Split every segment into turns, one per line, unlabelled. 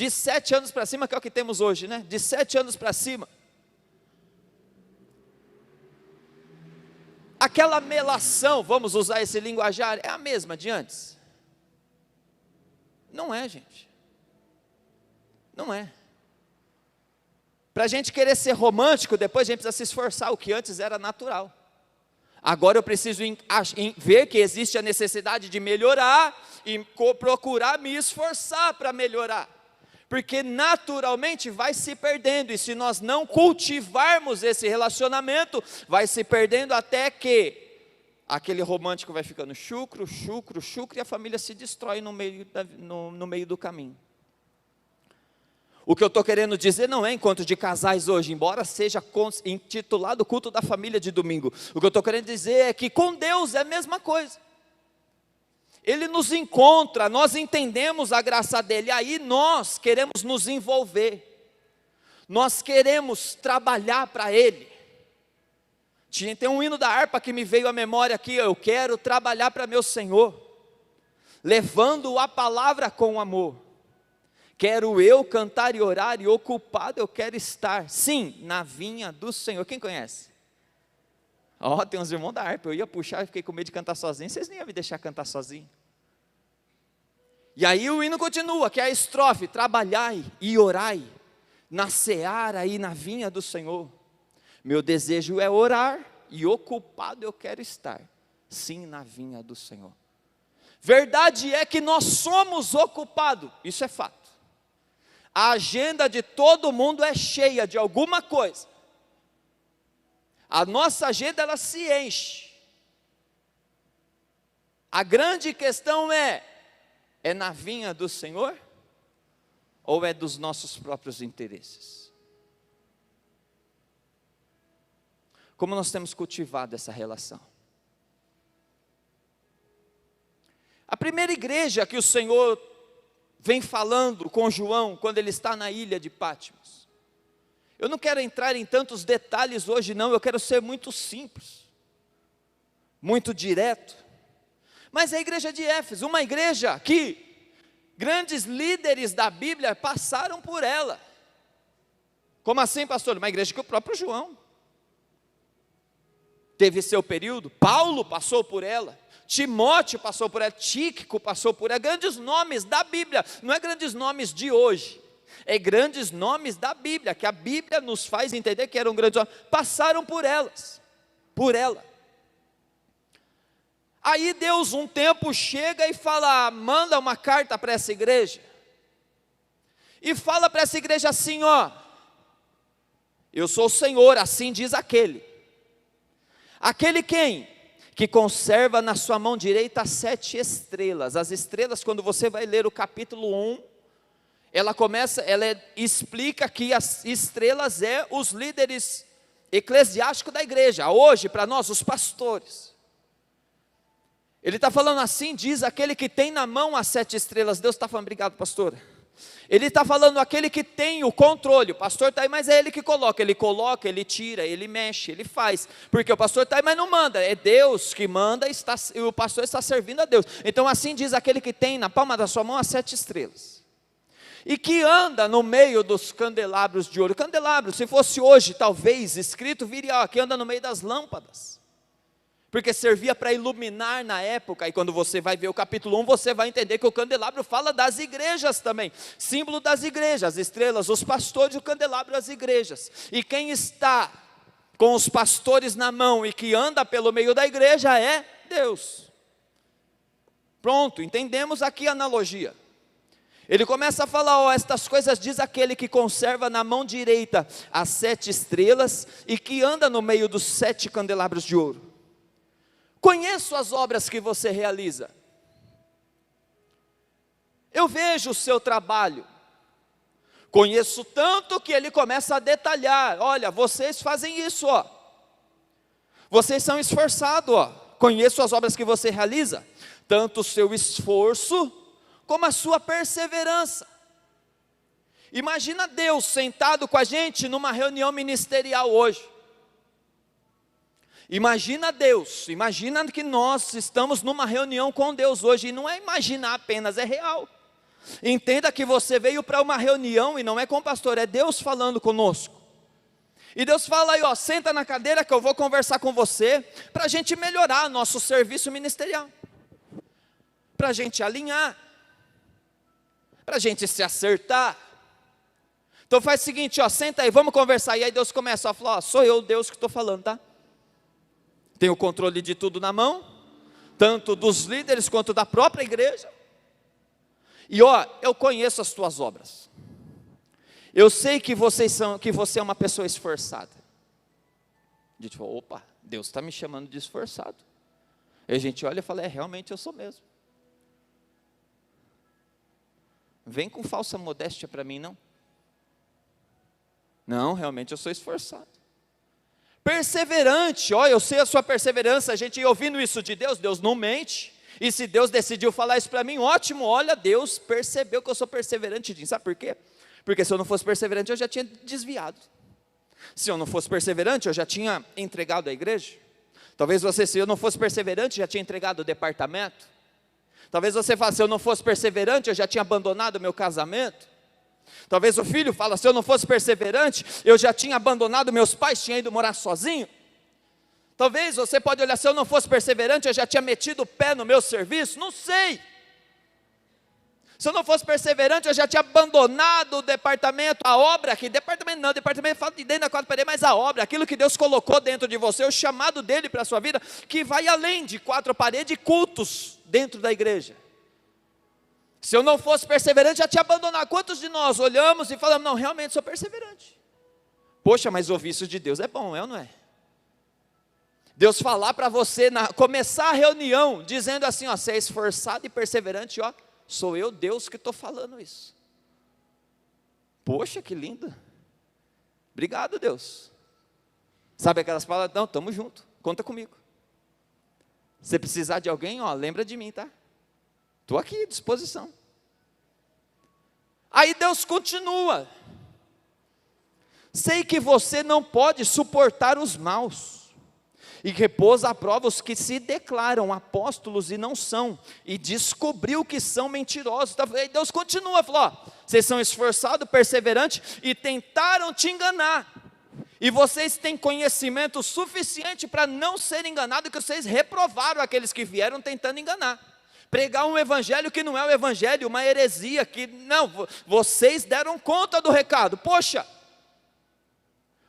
de 7 anos para cima, que é o que temos hoje, né? De 7 anos para cima. Aquela melação, vamos usar esse linguajar, é a mesma de antes? Não é, gente. Não é. Para a gente querer ser romântico, depois a gente precisa se esforçar, o que antes era natural. Agora eu preciso ver que existe a necessidade de melhorar e procurar me esforçar para melhorar. Porque naturalmente vai se perdendo, e se nós não cultivarmos esse relacionamento, vai se perdendo até que aquele romântico vai ficando chucro, e a família se destrói no meio do caminho. O que eu estou querendo dizer não é encontro de casais hoje, embora seja intitulado culto da família de domingo. O que eu estou querendo dizer é que com Deus é a mesma coisa. Ele nos encontra, nós entendemos a graça dele, aí nós queremos nos envolver, nós queremos trabalhar para ele. Tem um hino da harpa que me veio à memória aqui: eu quero trabalhar para meu Senhor, levando a palavra com amor. Quero eu cantar e orar, e ocupado eu quero estar, sim, na vinha do Senhor. Quem conhece? Tem uns irmãos da harpa, eu ia puxar, fiquei com medo de cantar sozinho, vocês nem iam me deixar cantar sozinho. E aí o hino continua, que é a estrofe: trabalhai e orai, na seara e na vinha do Senhor. Meu desejo é orar, e ocupado eu quero estar, sim, na vinha do Senhor. Verdade é que nós somos ocupados, isso é fato. A agenda de todo mundo é cheia de alguma coisa. A nossa agenda, ela se enche. A grande questão é na vinha do Senhor? Ou é dos nossos próprios interesses? Como nós temos cultivado essa relação? A primeira igreja que o Senhor vem falando com João, quando ele está na ilha de Patmos. Eu não quero entrar em tantos detalhes hoje não, eu quero ser muito simples, muito direto. Mas é a igreja de Éfeso, uma igreja que grandes líderes da Bíblia passaram por ela. Como assim, pastor? Uma igreja que o próprio João teve seu período. Paulo passou por ela, Timóteo passou por ela, Tíquico passou por ela. Grandes nomes da Bíblia, não é grandes nomes de hoje, é grandes nomes da Bíblia, que a Bíblia nos faz entender que eram grandes homens, passaram por ela. Aí Deus um tempo chega e fala, manda uma carta para essa igreja, e fala para essa igreja assim, eu sou o Senhor, assim diz aquele quem? Que conserva na sua mão direita 7 estrelas. As estrelas, quando você vai ler o capítulo 1, ela explica que as estrelas os líderes eclesiásticos da igreja, hoje para nós os pastores. Ele está falando assim, diz aquele que tem na mão as 7 estrelas. Deus está falando, obrigado pastor. Ele está falando aquele que tem o controle. O pastor está aí, mas é ele que coloca, ele tira, ele mexe, ele faz. Porque o pastor está aí, mas não manda, é Deus que manda, e o pastor está servindo a Deus. Então assim diz aquele que tem na palma da sua mão as 7 estrelas, e que anda no meio dos candelabros de ouro. Candelabro, se fosse hoje talvez escrito, viria que anda no meio das lâmpadas, porque servia para iluminar na época. E quando você vai ver o capítulo 1, você vai entender que o candelabro fala das igrejas também, símbolo das igrejas, as estrelas, os pastores, o candelabro, as igrejas. E quem está com os pastores na mão e que anda pelo meio da igreja é Deus. Pronto, entendemos aqui a analogia. Ele começa a falar, estas coisas diz aquele que conserva na mão direita as 7 estrelas e que anda no meio dos 7 candelabros de ouro. Conheço as obras que você realiza. Eu vejo o seu trabalho. Conheço tanto que ele começa a detalhar. Olha, vocês fazem isso, Vocês são esforçados, Conheço as obras que você realiza, tanto o seu esforço como a sua perseverança. Imagina Deus sentado com a gente numa reunião ministerial hoje. Imagina Deus, imagina que nós estamos numa reunião com Deus hoje, e não é imaginar apenas, é real. Entenda que você veio para uma reunião e não é com o pastor, é Deus falando conosco. E Deus fala aí, ó, senta na cadeira que eu vou conversar com você, para a gente melhorar nosso serviço ministerial, para a gente alinhar, para a gente se acertar. Então faz o seguinte, ó, senta aí, vamos conversar. E aí Deus começa a falar, ó, sou eu, Deus, que estou falando, tá? Tenho o controle de tudo na mão, tanto dos líderes quanto da própria igreja. E ó, eu conheço as tuas obras. Eu sei que você é uma pessoa esforçada. A gente fala, opa, Deus está me chamando de esforçado. E a gente olha e fala, realmente eu sou mesmo. Vem com falsa modéstia para mim, não. Não, realmente eu sou esforçado. Perseverante, ó, eu sei a sua perseverança. A gente ouvindo isso de Deus, Deus não mente. E se Deus decidiu falar isso para mim, ótimo, olha, Deus percebeu que eu sou perseverante. Sabe por quê? Porque se eu não fosse perseverante, eu já tinha desviado. Se eu não fosse perseverante, eu já tinha entregado a igreja. Talvez você, se eu não fosse perseverante, já tinha entregado o departamento. Talvez você fale, se eu não fosse perseverante, eu já tinha abandonado o meu casamento. Talvez o filho fala, se eu não fosse perseverante, eu já tinha abandonado meus pais, tinha ido morar sozinho. Talvez você pode olhar, se eu não fosse perseverante, eu já tinha metido o pé no meu serviço, não sei. Se eu não fosse perseverante, eu já tinha abandonado o departamento, a obra, que departamento não, departamento fala de dentro da quatro paredes, mas a obra, aquilo que Deus colocou dentro de você, o chamado dele para a sua vida, que vai além de quatro paredes e cultos dentro da igreja. Se eu não fosse perseverante, já tinha abandonado. Quantos de nós olhamos e falamos, não, realmente sou perseverante. Poxa, mas ouvir isso de Deus é bom, é ou não é? Deus falar para você, começar a reunião, dizendo assim, ó, você é esforçado e perseverante, ó, sou eu, Deus, que estou falando isso. Poxa, que lindo. Obrigado, Deus. Sabe aquelas palavras? Não, estamos juntos, conta comigo. Se precisar de alguém, ó, lembra de mim, tá? Estou aqui à disposição. Aí Deus continua. Sei que você não pode suportar os maus, e repousa à prova os que se declaram apóstolos e não são, e descobriu que são mentirosos. Aí Deus continua, falou, ó, vocês são esforçados, perseverantes, e tentaram te enganar, e vocês têm conhecimento suficiente para não serem enganados, que vocês reprovaram aqueles que vieram tentando enganar. Pregar um evangelho que não é o evangelho, uma heresia, que não, vocês deram conta do recado. Poxa,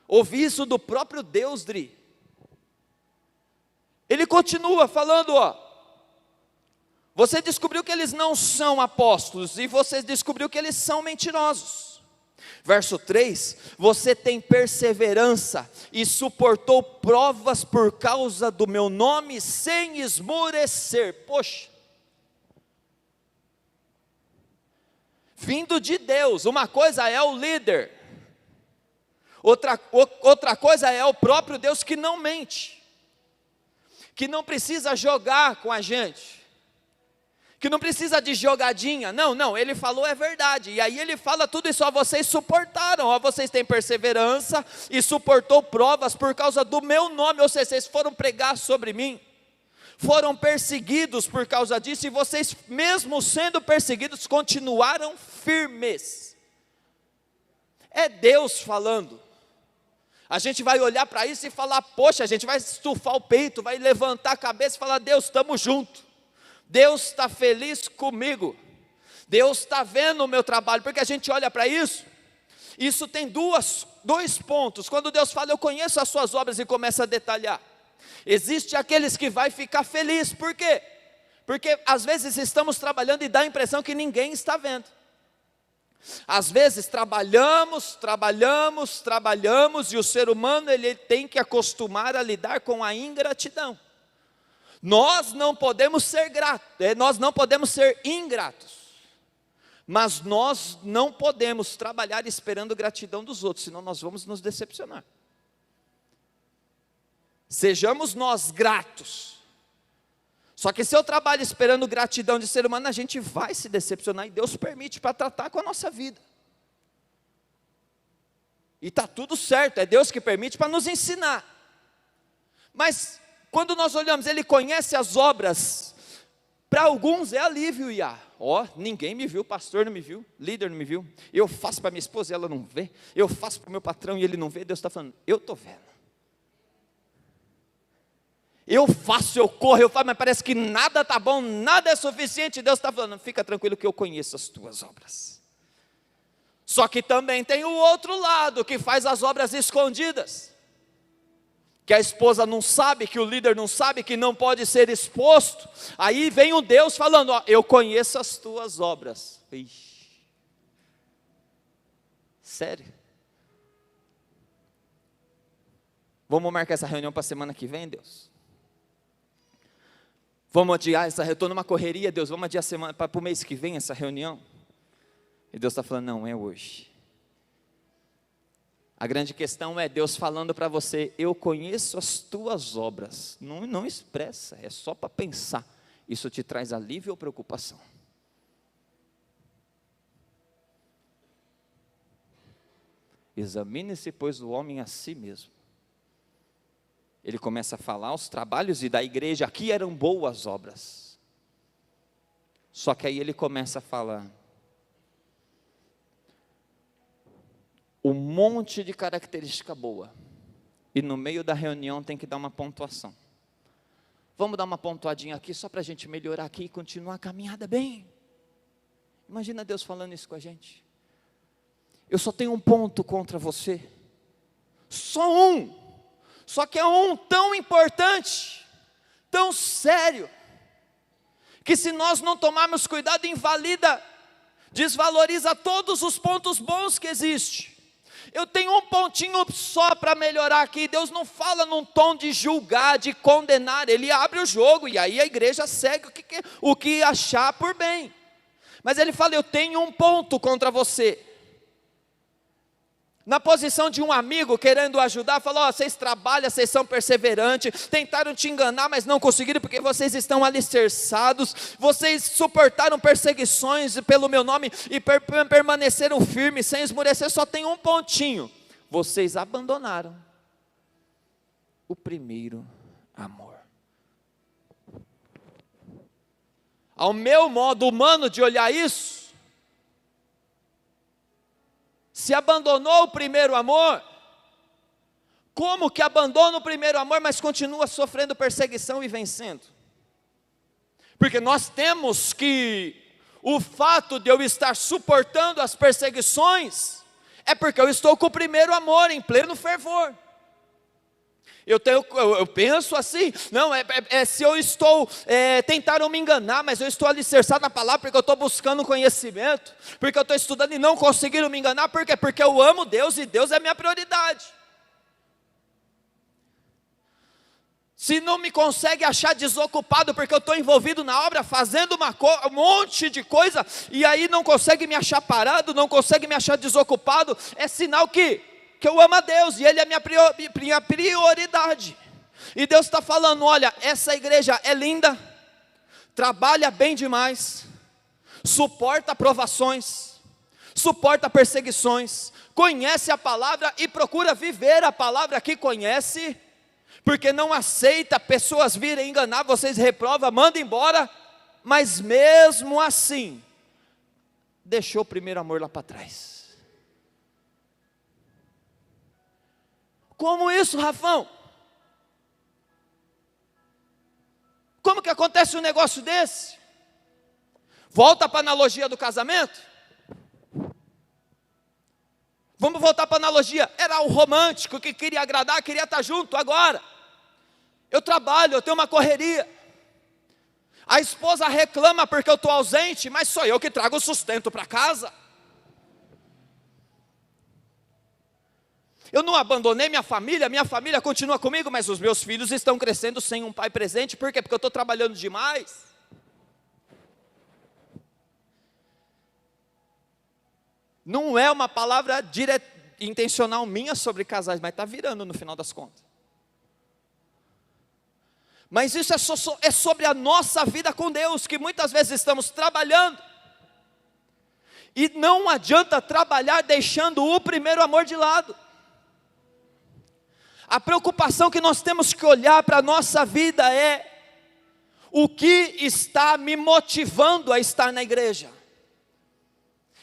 ouvi isso do próprio Deus, Dri. Ele continua falando, ó, você descobriu que eles não são apóstolos, e você descobriu que eles são mentirosos. Verso 3, você tem perseverança, e suportou provas por causa do meu nome, sem esmorecer. Poxa, vindo de Deus, uma coisa é o líder, outra coisa é o próprio Deus que não mente, que não precisa jogar com a gente, que não precisa de jogadinha, não, ele falou é verdade, e aí ele fala tudo isso, ó, vocês suportaram, ó, vocês têm perseverança, e suportou provas por causa do meu nome, ou seja, vocês foram pregar sobre mim, foram perseguidos por causa disso, e vocês mesmo sendo perseguidos, continuaram firmes. É Deus falando. A gente vai olhar para isso e falar, poxa, a gente vai estufar o peito, vai levantar a cabeça e falar, Deus, estamos juntos, Deus está feliz comigo, Deus está vendo o meu trabalho, porque a gente olha para isso, isso tem dois pontos, quando Deus fala, eu conheço as suas obras e começa a detalhar, existe aqueles que vai ficar feliz, por quê? Porque às vezes estamos trabalhando e dá a impressão que ninguém está vendo. Às vezes trabalhamos, e o ser humano ele tem que acostumar a lidar com a ingratidão. Nós não podemos ser gratos, nós não podemos ser ingratos, mas nós não podemos trabalhar esperando gratidão dos outros, senão nós vamos nos decepcionar. Sejamos nós gratos. Só que se eu trabalho esperando gratidão de ser humano, a gente vai se decepcionar, e Deus permite para tratar com a nossa vida. E está tudo certo, é Deus que permite para nos ensinar. Mas quando nós olhamos, Ele conhece as obras Para alguns é alívio, ninguém me viu, pastor não me viu, líder não me viu, eu faço para minha esposa e ela não vê, eu faço para o meu patrão e ele não vê. Deus está falando, eu estou vendo. Eu faço, eu corro, eu faço, mas parece que nada está bom, nada é suficiente. Deus está falando, fica tranquilo que eu conheço as tuas obras. Só que também tem o outro lado, que faz as obras escondidas, que a esposa não sabe, que o líder não sabe, que não pode ser exposto. Aí vem o Deus falando, eu conheço as tuas obras. Ixi. Sério? Vamos marcar essa reunião para a semana que vem, Deus? Vamos adiar essa reunião, eu estou numa correria, Deus, vamos adiar para o mês que vem essa reunião? E Deus está falando, não, é hoje. A grande questão é Deus falando para você, eu conheço as tuas obras. Não expressa, é só para pensar. Isso te traz alívio ou preocupação? Examine-se, pois, o homem a si mesmo. Ele começa a falar, os trabalhos e da igreja aqui eram boas obras. Só que aí ele começa a falar um monte de característica boa. E no meio da reunião tem que dar uma pontuação. Vamos dar uma pontuadinha aqui, só para a gente melhorar aqui e continuar a caminhada bem. Imagina Deus falando isso com a gente. Eu só tenho um ponto contra você. Só um. Só que é um tão importante, tão sério, que se nós não tomarmos cuidado, invalida, desvaloriza todos os pontos bons que existem. Eu tenho um pontinho só para melhorar aqui. Deus não fala num tom de julgar, de condenar. Ele abre o jogo e aí a igreja segue o que achar por bem. Mas ele fala, eu tenho um ponto contra você. Na posição de um amigo querendo ajudar, falou, vocês trabalham, vocês são perseverantes, tentaram te enganar, mas não conseguiram, porque vocês estão alicerçados, vocês suportaram perseguições pelo meu nome, e permaneceram firmes, sem esmorecer. Só tem um pontinho, vocês abandonaram o primeiro amor. Ao meu modo humano de olhar isso, se abandonou o primeiro amor, como que abandona o primeiro amor, mas continua sofrendo perseguição e vencendo? Porque nós temos que, o fato de eu estar suportando as perseguições, é porque eu estou com o primeiro amor em pleno fervor. Eu penso assim, não, se eu estou, tentaram me enganar, mas eu estou alicerçado na palavra, porque eu estou buscando conhecimento, porque eu estou estudando e não conseguiram me enganar. Por quê? Porque eu amo Deus e Deus é minha prioridade. Se não me consegue achar desocupado, porque eu estou envolvido na obra, fazendo um monte de coisa, e aí não consegue me achar parado, não consegue me achar desocupado, é sinal que eu amo a Deus, e Ele é minha prioridade. E Deus está falando, olha, essa igreja é linda, trabalha bem demais, suporta provações, suporta perseguições, conhece a palavra e procura viver a palavra que conhece, porque não aceita pessoas virem enganar, vocês reprova, manda embora, mas mesmo assim, deixou o primeiro amor lá para trás. Como isso, Rafão? Como que acontece um negócio desse? Volta para a analogia do casamento. Vamos voltar para a analogia. Era o romântico que queria agradar, queria estar junto. Agora, eu trabalho, eu tenho uma correria. A esposa reclama porque eu estou ausente, mas sou eu que trago o sustento para casa. Eu não abandonei minha família continua comigo, mas os meus filhos estão crescendo sem um pai presente. Por quê? Porque eu estou trabalhando demais. Não é uma palavra intencional minha sobre casais, mas está virando no final das contas. Mas isso é sobre a nossa vida com Deus, que muitas vezes estamos trabalhando, e não adianta trabalhar deixando o primeiro amor de lado. A preocupação que nós temos que olhar para a nossa vida é, O que está me motivando a estar na igreja?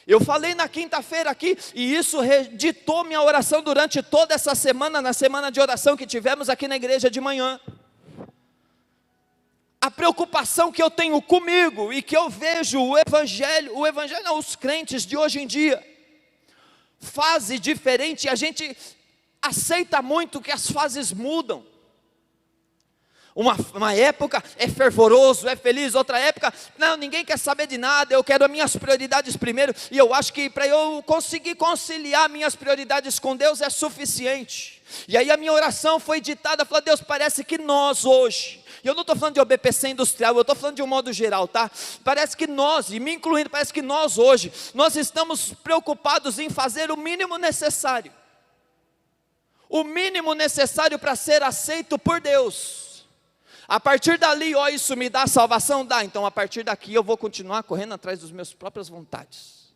Eu falei na quinta-feira aqui, e isso ditou minha oração durante toda essa semana, na semana de oração que tivemos aqui na igreja de manhã. A preocupação que eu tenho comigo, e que eu vejo o evangelho não, os crentes de hoje em dia, fase diferente, e a gente aceita muito que as fases mudam. Uma época é fervoroso, é feliz, outra época, não, ninguém quer saber de nada, eu quero as minhas prioridades primeiro, e eu acho que para eu conseguir conciliar minhas prioridades com Deus é suficiente. E aí a minha oração foi ditada, falei, Deus, parece que nós hoje, e eu não estou falando de OBPC industrial, eu estou falando de um modo geral, tá? Parece que nós, e me incluindo, parece que nós hoje, nós estamos preocupados em fazer o mínimo necessário. O mínimo necessário para ser aceito por Deus. A partir dali, ó, isso me dá salvação? Dá. Então a partir daqui eu vou continuar correndo atrás das minhas próprias vontades.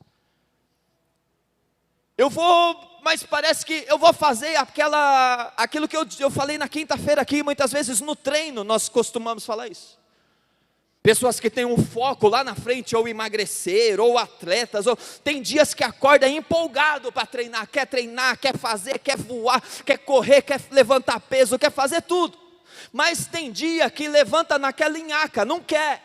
Mas parece que eu vou fazer aquilo que eu falei na quinta-feira aqui, muitas vezes no treino nós costumamos falar isso. Pessoas que têm um foco lá na frente, ou emagrecer, ou atletas, ou tem dias que acorda empolgado para treinar, quer fazer, quer voar, quer correr, quer levantar peso, quer fazer tudo. Mas tem dia que levanta naquela linhaca, não quer.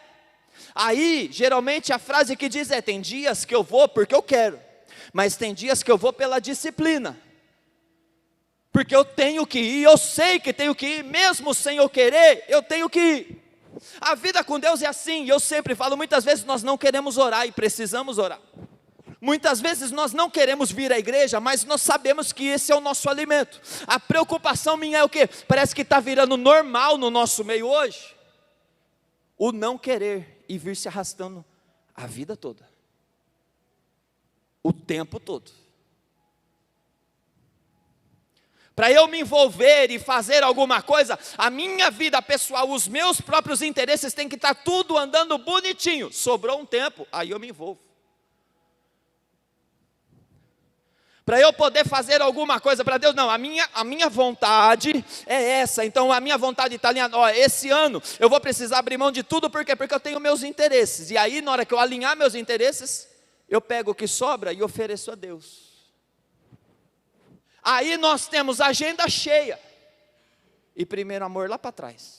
Aí, geralmente a frase que diz é, tem dias que eu vou porque eu quero, mas tem dias que eu vou pela disciplina, porque eu tenho que ir, eu sei que tenho que ir, mesmo sem eu querer, eu tenho que ir. A vida com Deus é assim, eu sempre falo, muitas vezes nós não queremos orar e precisamos orar. Muitas vezes nós não queremos vir à igreja, mas nós sabemos que esse é o nosso alimento. A preocupação minha é o quê? Parece que está virando normal no nosso meio hoje, o não querer e vir se arrastando a vida toda, o tempo todo. Para eu me envolver e fazer alguma coisa, a minha vida pessoal, os meus próprios interesses tem que estar tudo andando bonitinho. Sobrou um tempo, aí eu me envolvo. Para eu poder fazer alguma coisa para Deus, não, a minha vontade é essa, então a minha vontade está alinhada, ó, esse ano eu vou precisar abrir mão de tudo, por quê? Porque eu tenho meus interesses, e aí na hora que eu alinhar meus interesses, eu pego o que sobra e ofereço a Deus. Aí nós temos a agenda cheia, e primeiro amor lá para trás.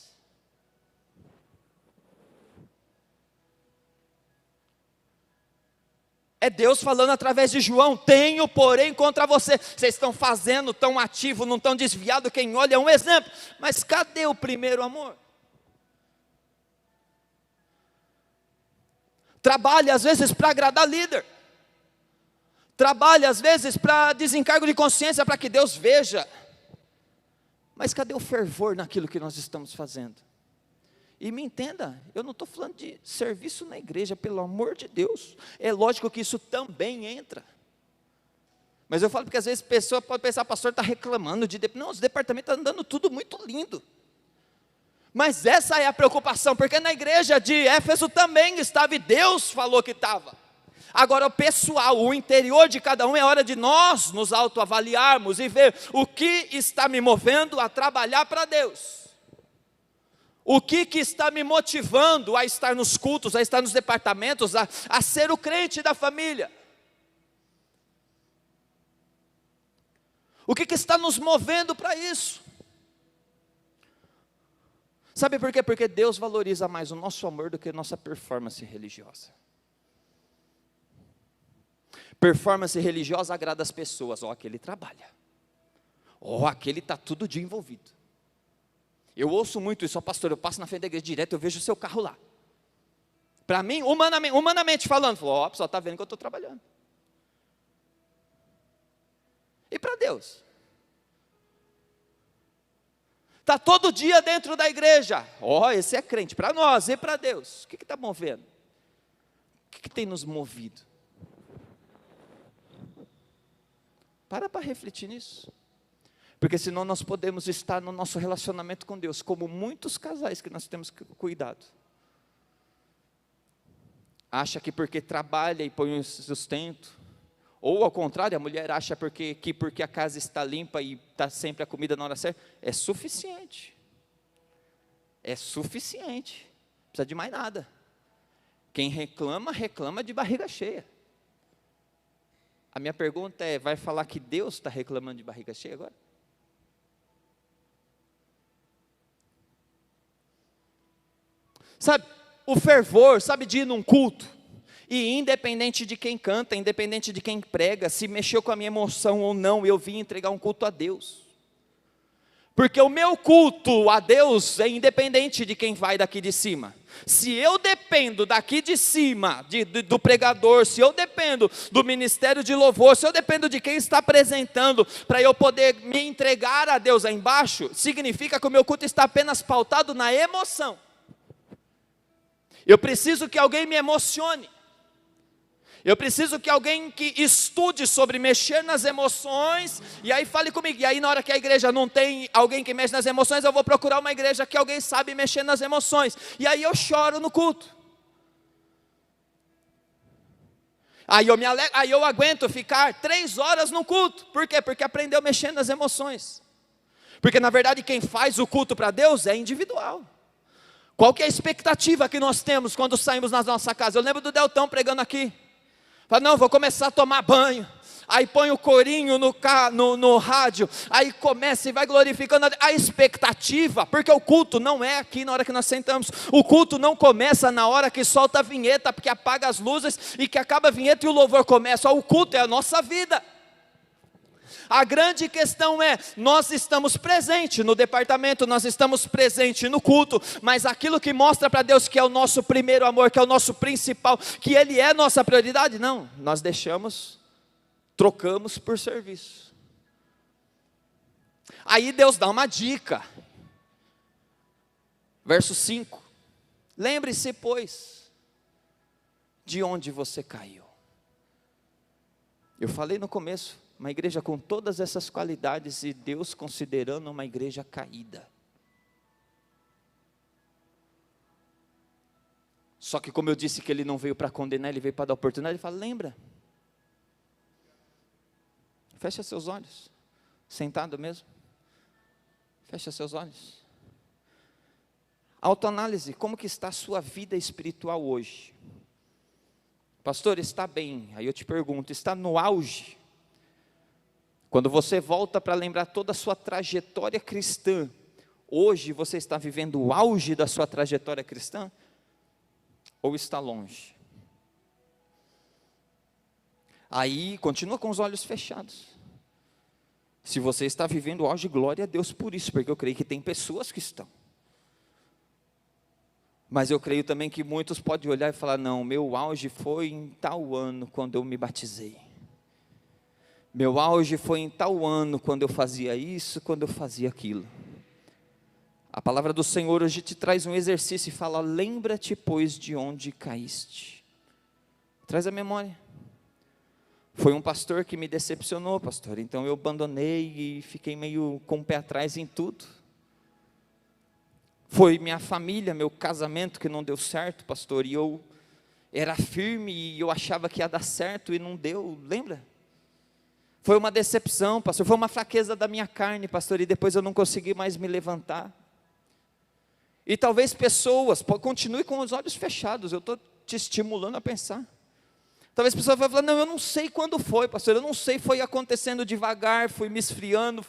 É Deus falando através de João, tenho porém contra você, vocês estão fazendo tão ativo, não estão desviado, quem olha é um exemplo, mas cadê o primeiro amor? Trabalha às vezes para agradar líder, trabalha às vezes para desencargo de consciência, para que Deus veja, mas cadê o fervor naquilo que nós estamos fazendo? E me entenda, eu não estou falando de serviço na igreja, pelo amor de Deus, é lógico que isso também entra, mas eu falo porque às vezes a pessoa pode pensar, pastor está reclamando, não, os departamentos estão andando tudo muito lindo, mas essa é a preocupação, porque na igreja de Éfeso também estava, e Deus falou que estava. Agora o pessoal, o interior de cada um, é hora de nós nos autoavaliarmos e ver o que está me movendo a trabalhar para Deus. O que está me motivando a estar nos cultos, a estar nos departamentos, a ser o crente da família? O que está nos movendo para isso? Sabe por quê? Porque Deus valoriza mais o nosso amor do que a nossa performance religiosa. Performance religiosa agrada as pessoas, aquele trabalha, aquele está todo dia envolvido. Eu ouço muito isso, pastor, eu passo na frente da igreja direto, eu vejo o seu carro lá. Para mim, humanamente falando, o pessoal está vendo que eu estou trabalhando. E para Deus? Está todo dia dentro da igreja, esse é crente, para nós, e para Deus? O que está movendo? O que tem nos movido? Para refletir nisso, porque senão nós podemos estar no nosso relacionamento com Deus, como muitos casais que nós temos cuidado, acha que porque trabalha e põe um sustento, ou ao contrário, a mulher acha que porque a casa está limpa e está sempre a comida na hora certa, é suficiente, precisa de mais nada. Quem reclama, reclama de barriga cheia. A minha pergunta é, vai falar que Deus está reclamando de barriga cheia agora? Sabe, o fervor, sabe, de ir num culto, e independente de quem canta, independente de quem prega, se mexeu com a minha emoção ou não, eu vim entregar um culto a Deus. Porque o meu culto a Deus é independente de quem vai daqui de cima. Se eu dependo daqui de cima, do pregador, se eu dependo do ministério de louvor, se eu dependo de quem está apresentando, para eu poder me entregar a Deus aí embaixo, significa que o meu culto está apenas pautado na emoção. Eu preciso que alguém me emocione. Eu preciso que alguém que estude sobre mexer nas emoções, e aí fale comigo. E aí na hora que a igreja não tem alguém que mexe nas emoções, eu vou procurar uma igreja que alguém sabe mexer nas emoções. E aí eu choro no culto. Aí eu aguento ficar 3 horas no culto. Por quê? Porque aprendeu a mexer nas emoções. Porque na verdade quem faz o culto para Deus é individual. Qual que é a expectativa que nós temos quando saímos na nossa casa? Eu lembro do Deltão pregando aqui. Fala, não, vou começar a tomar banho. Aí põe o corinho no rádio. Aí começa e vai glorificando a expectativa. Porque o culto não é aqui na hora que nós sentamos. O culto não começa na hora que solta a vinheta, porque apaga as luzes e que acaba a vinheta e o louvor começa. O culto é a nossa vida. A grande questão é, nós estamos presentes no departamento, nós estamos presentes no culto, mas aquilo que mostra para Deus que é o nosso primeiro amor, que é o nosso principal, que Ele é nossa prioridade, não, nós trocamos por serviço. Aí Deus dá uma dica, verso 5, lembre-se pois, de onde você caiu. Eu falei no começo, uma igreja com todas essas qualidades e Deus considerando uma igreja caída. Só que como eu disse que Ele não veio para condenar, Ele veio para dar oportunidade, Ele fala, lembra? Fecha seus olhos, sentado mesmo. Fecha seus olhos. Autoanálise, como que está a sua vida espiritual hoje? Pastor, está bem. Aí eu te pergunto, está no auge? Quando você volta para lembrar toda a sua trajetória cristã, hoje você está vivendo o auge da sua trajetória cristã? Ou está longe? Aí, continua com os olhos fechados. Se você está vivendo o auge, glória a Deus por isso, porque eu creio que tem pessoas que estão. Mas eu creio também que muitos podem olhar e falar, não, meu auge foi em tal ano, quando eu me batizei. Meu auge foi em tal ano, quando eu fazia isso, quando eu fazia aquilo. A palavra do Senhor hoje te traz um exercício e fala, lembra-te pois de onde caíste. Traz a memória. Foi um pastor que me decepcionou, pastor, então eu abandonei e fiquei meio com o pé atrás em tudo. Foi minha família, meu casamento que não deu certo, pastor, e eu era firme e eu achava que ia dar certo e não deu, lembra? Foi uma decepção, pastor, foi uma fraqueza da minha carne, pastor, e depois eu não consegui mais me levantar. E talvez pessoas, continue com os olhos fechados, eu estou te estimulando a pensar. Talvez pessoas vão falar, não, eu não sei quando foi, pastor, eu não sei, foi acontecendo devagar, fui me esfriando,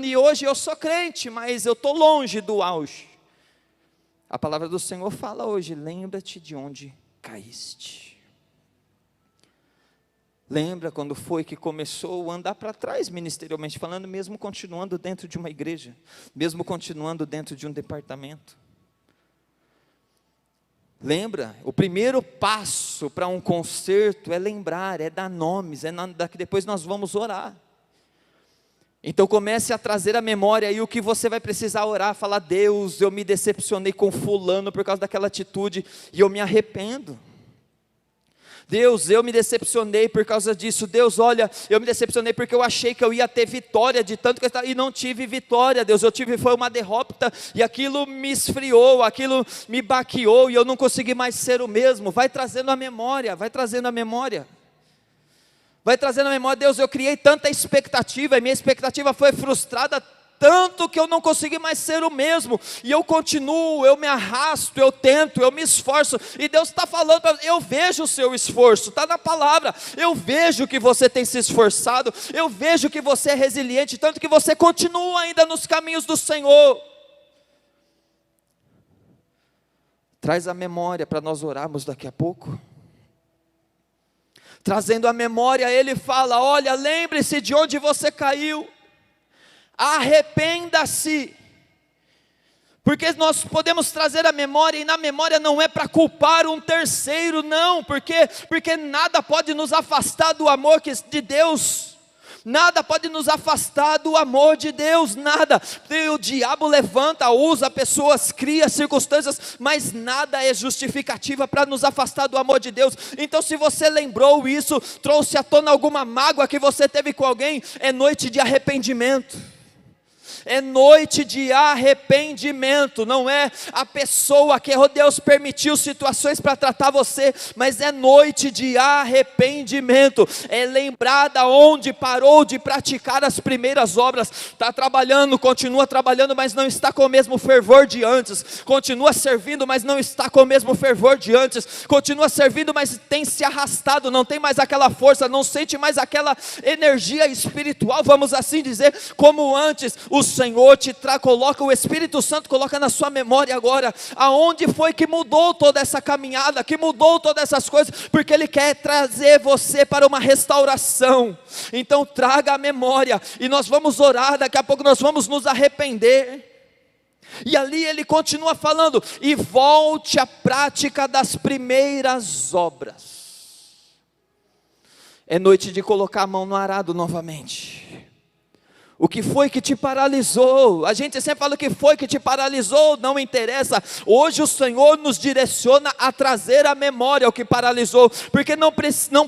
e hoje eu sou crente, mas eu estou longe do auge. A palavra do Senhor fala hoje, lembra-te de onde caíste. Lembra quando foi que começou a andar para trás ministerialmente falando, mesmo continuando dentro de uma igreja, mesmo continuando dentro de um departamento. Lembra, o primeiro passo para um conserto é lembrar, é dar nomes, que depois nós vamos orar. Então comece a trazer à memória aí o que você vai precisar orar, falar, Deus, eu me decepcionei com fulano por causa daquela atitude, e eu me arrependo. Deus, eu me decepcionei por causa disso. Deus, olha, eu me decepcionei porque eu achei que eu ia ter vitória de tanto que eu estava, e não tive vitória, Deus, foi uma derrota, e aquilo me esfriou, aquilo me baqueou, e eu não consegui mais ser o mesmo. Vai trazendo a memória, Deus, eu criei tanta expectativa, e minha expectativa foi frustrada tanto que eu não consegui mais ser o mesmo, e eu continuo, eu me arrasto, eu tento, eu me esforço, e Deus está falando para eu vejo o seu esforço, está na palavra, eu vejo que você tem se esforçado, eu vejo que você é resiliente, tanto que você continua ainda nos caminhos do Senhor. Traz a memória para nós orarmos daqui a pouco. Trazendo a memória, ele fala, olha, lembre-se de onde você caiu, arrependa-se, porque nós podemos trazer a memória, e na memória não é para culpar um terceiro, não, porque nada pode nos afastar do amor de Deus, nada pode nos afastar do amor de Deus, nada. O diabo levanta, usa pessoas, cria circunstâncias, mas nada é justificativa para nos afastar do amor de Deus. Então se você lembrou isso, trouxe à tona alguma mágoa que você teve com alguém, é noite de arrependimento. É noite de arrependimento, não é a pessoa que Deus permitiu situações para tratar você, mas é noite de arrependimento, é lembrar da onde parou de praticar as primeiras obras, está trabalhando, continua trabalhando, mas não está com o mesmo fervor de antes, continua servindo, mas não está com o mesmo fervor de antes, continua servindo, mas tem se arrastado, não tem mais aquela força, não sente mais aquela energia espiritual, vamos assim dizer, como antes. O Senhor coloca, o Espírito Santo coloca na sua memória agora, aonde foi que mudou toda essa caminhada, que mudou todas essas coisas, porque Ele quer trazer você para uma restauração. Então traga a memória, e nós vamos orar, daqui a pouco nós vamos nos arrepender. E ali ele continua falando, e volte à prática das primeiras obras. É noite de colocar a mão no arado novamente. O que foi que te paralisou? A gente sempre fala o que foi que te paralisou, não interessa. Hoje o Senhor nos direciona a trazer à memória o que paralisou, porque não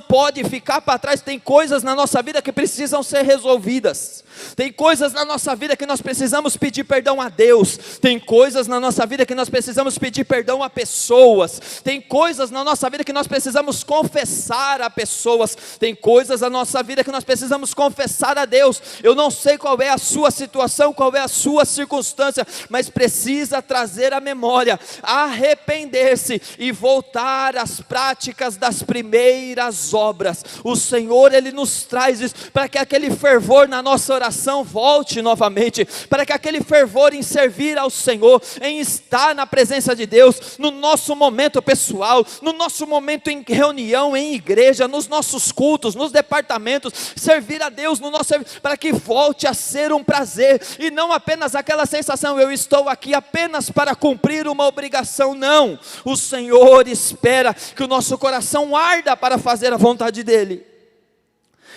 pode ficar para trás. Tem coisas na nossa vida que precisam ser resolvidas. Tem coisas na nossa vida que nós precisamos pedir perdão a Deus. Tem coisas na nossa vida que nós precisamos pedir perdão a pessoas. Tem coisas na nossa vida que nós precisamos confessar a pessoas. Tem coisas na nossa vida que nós precisamos confessar a Deus. Eu não sei qual é a sua situação, qual é a sua circunstância, mas precisa trazer à memória, arrepender-se e voltar às práticas das primeiras obras. O Senhor, Ele nos traz isso, para que aquele fervor na nossa oração volte novamente, para que aquele fervor em servir ao Senhor, em estar na presença de Deus, no nosso momento pessoal, no nosso momento em reunião, em igreja, nos nossos cultos, nos departamentos, servir a Deus no nosso serviço, para que volte a ser um prazer, e não apenas aquela sensação, eu estou aqui apenas para cumprir uma obrigação. Não, o Senhor espera que o nosso coração arda para fazer a vontade dEle,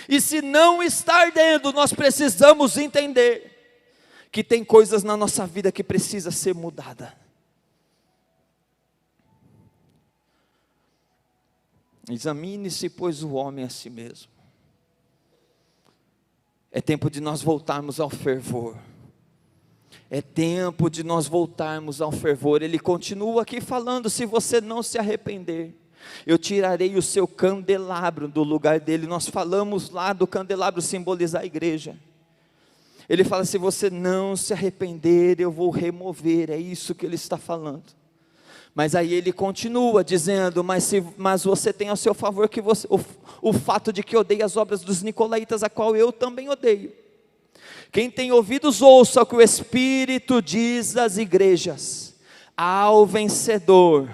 e se não está ardendo, nós precisamos entender que tem coisas na nossa vida que precisa ser mudada. Examine-se, pois, o homem a si mesmo. É tempo de nós voltarmos ao fervor. É tempo de nós voltarmos ao fervor. Ele continua aqui falando, se você não se arrepender, eu tirarei o seu candelabro do lugar dele. Nós falamos lá do candelabro simbolizar a igreja. Ele fala, se você não se arrepender, eu vou remover. É isso que ele está falando. Mas aí ele continua dizendo, mas você tem a seu favor que o fato de que odeia as obras dos nicolaítas, a qual eu também odeio. Quem tem ouvidos ouça o que o Espírito diz às igrejas. Ao vencedor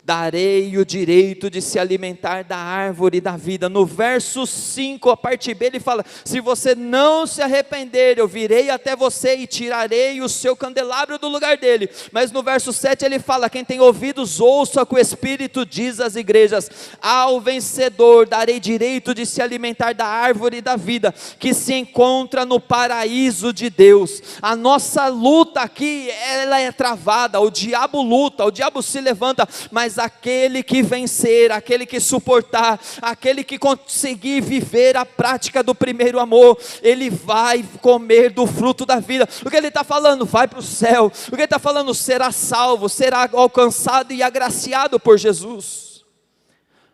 darei o direito de se alimentar da árvore da vida. No verso 5, a parte B, ele fala, se você não se arrepender, eu virei até você e tirarei o seu candelabro do lugar dele. Mas no verso 7 ele fala, quem tem ouvidos ouça o que o Espírito diz às igrejas. Ao vencedor darei direito de se alimentar da árvore da vida, que se encontra no paraíso de Deus. A nossa luta aqui, ela é travada, o diabo luta, o diabo se levanta, mas aquele que vencer, aquele que suportar, aquele que conseguir viver a prática do primeiro amor, ele vai comer do fruto da vida. O que ele está falando? Vai para o céu. O que ele está falando? Será salvo, será alcançado e agraciado por Jesus.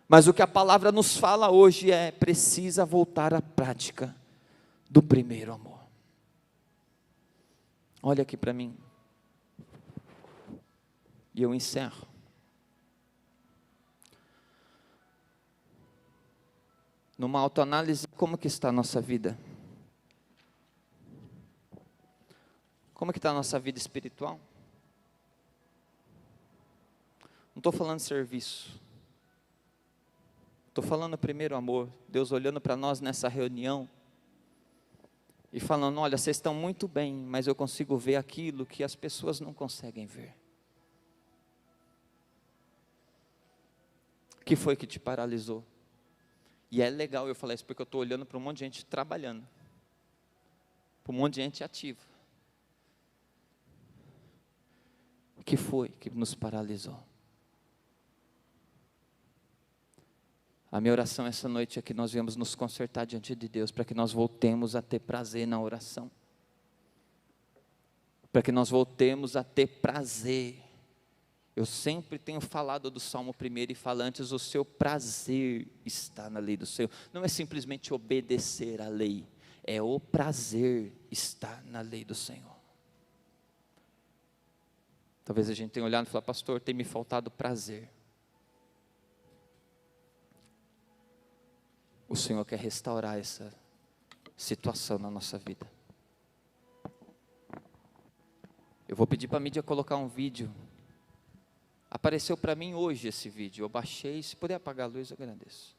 Mas o que a palavra nos fala hoje é, precisa voltar à prática do primeiro amor. Olha aqui para mim. E eu encerro. Numa autoanálise, como que está a nossa vida? Como que está a nossa vida espiritual? Não estou falando de serviço. Estou falando primeiro amor. Deus olhando para nós nessa reunião e falando, olha, vocês estão muito bem, mas eu consigo ver aquilo que as pessoas não conseguem ver. O que foi que te paralisou? E é legal eu falar isso, porque eu estou olhando para um monte de gente trabalhando, para um monte de gente ativa. O que foi que nos paralisou? A minha oração essa noite é que nós viemos nos consertar diante de Deus, para que nós voltemos a ter prazer na oração. Para que nós voltemos a ter prazer. Eu sempre tenho falado do Salmo 1 e falo antes, o seu prazer está na lei do Senhor. Não é simplesmente obedecer à lei, é o prazer estar na lei do Senhor. Talvez a gente tenha olhado e falado, pastor, tem me faltado prazer. O Senhor quer restaurar essa situação na nossa vida. Eu vou pedir para a mídia colocar um vídeo. Apareceu para mim hoje esse vídeo, eu baixei, se puder apagar a luz eu agradeço.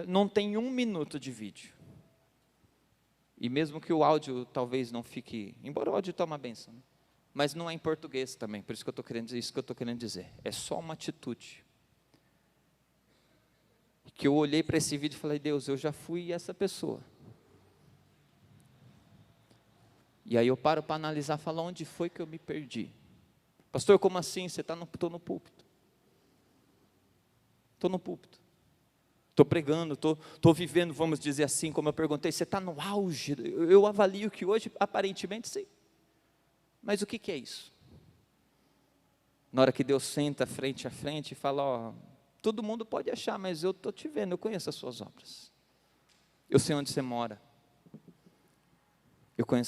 Não tem 1 minuto de vídeo. E mesmo que o áudio talvez não fique, embora o áudio está uma benção, né? Mas não é em português também, por isso que eu estou querendo dizer isso que eu estou querendo dizer. É só uma atitude. Que eu olhei para esse vídeo e falei, Deus, eu já fui essa pessoa. E aí eu paro para analisar, falar onde foi que eu me perdi. Pastor, como assim? Você está estou no púlpito. Estou no púlpito. Estou pregando, estou vivendo, vamos dizer assim, como eu perguntei, você está no auge? Eu avalio que hoje, aparentemente, sim. Mas o que é isso? Na hora que Deus senta frente a frente e fala, ó, todo mundo pode achar, mas eu estou te vendo, eu conheço as suas obras. Eu sei onde você mora. Eu conheço